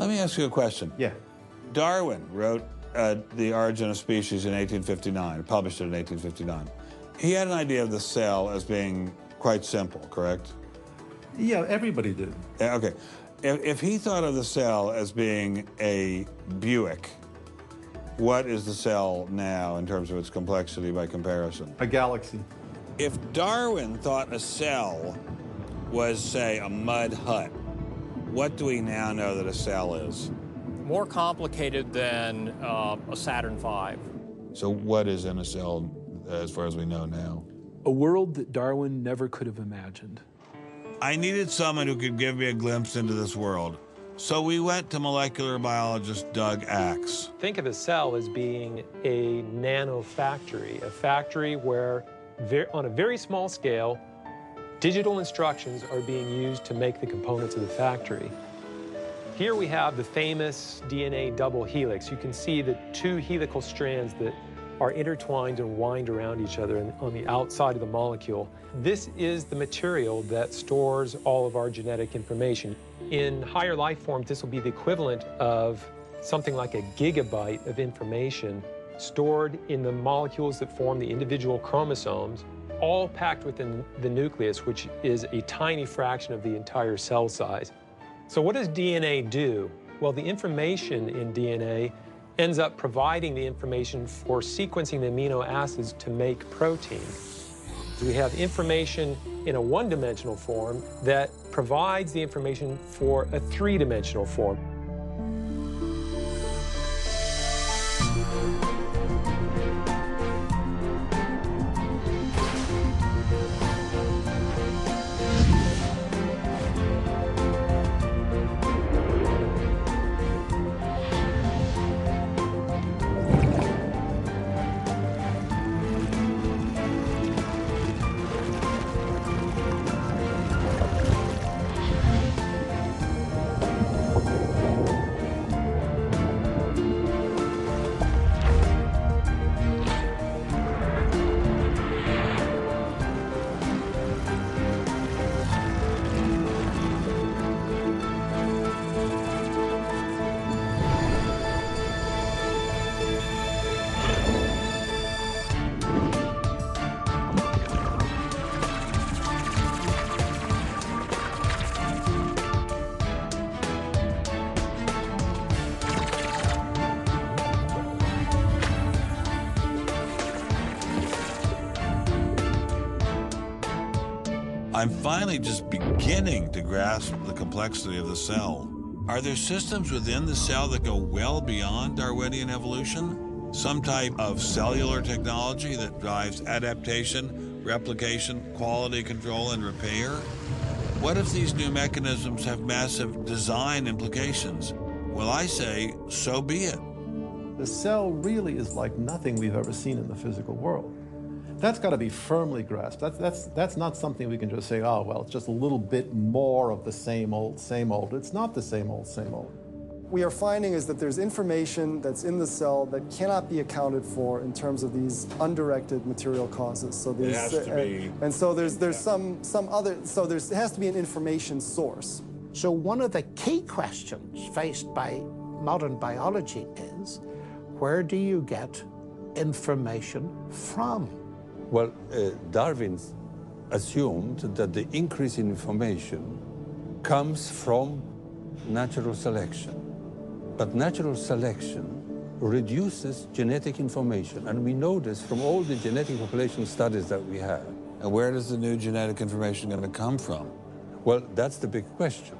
Let me ask you a question. Yeah. Darwin wrote The Origin of Species in 1859, published it in 1859. He had an idea of the cell as being quite simple, correct? Yeah, everybody did. Okay. If he thought of the cell as being a Buick, what is the cell now in terms of its complexity by comparison? A galaxy. If Darwin thought a cell was, say, a mud hut, what do we now know that a cell is? More complicated than a Saturn V. So what is in a cell as far as we know now? A world that Darwin never could have imagined. I needed someone who could give me a glimpse into this world. So we went to molecular biologist Doug Axe. Think of a cell as being a nanofactory, a factory where, on a very small scale, digital instructions are being used to make the components of the factory. Here we have the famous DNA double helix. You can see the two helical strands that are intertwined and wind around each other on the outside of the molecule. This is the material that stores all of our genetic information. In higher life forms, this will be the equivalent of something like a gigabyte of information stored in the molecules that form the individual chromosomes, all packed within the nucleus, which is a tiny fraction of the entire cell size. So what does DNA do? Well, the information in DNA ends up providing the information for sequencing the amino acids to make protein. So we have information in a one-dimensional form that provides the information for a three-dimensional form. I'm finally just beginning to grasp the complexity of the cell. Are there systems within the cell that go well beyond Darwinian evolution? Some type of cellular technology that drives adaptation, replication, quality control, and repair? What if these new mechanisms have massive design implications? Well, I say, so be it. The cell really is like nothing we've ever seen in the physical world. That's got to be firmly grasped. That's not something we can just say, oh, well, it's just a little bit more of the same old, same old. It's not the same old, same old. We are finding is that there's information that's in the cell that cannot be accounted for in terms of these undirected material causes. So it has to be. And so there's some other, so there has to be an information source. So one of the key questions faced by modern biology is, where do you get information from? Well, Darwin assumed that the increase in information comes from natural selection. But natural selection reduces genetic information, and we know this from all the genetic population studies that we have. And where does the new genetic information going to come from? Well, that's the big question.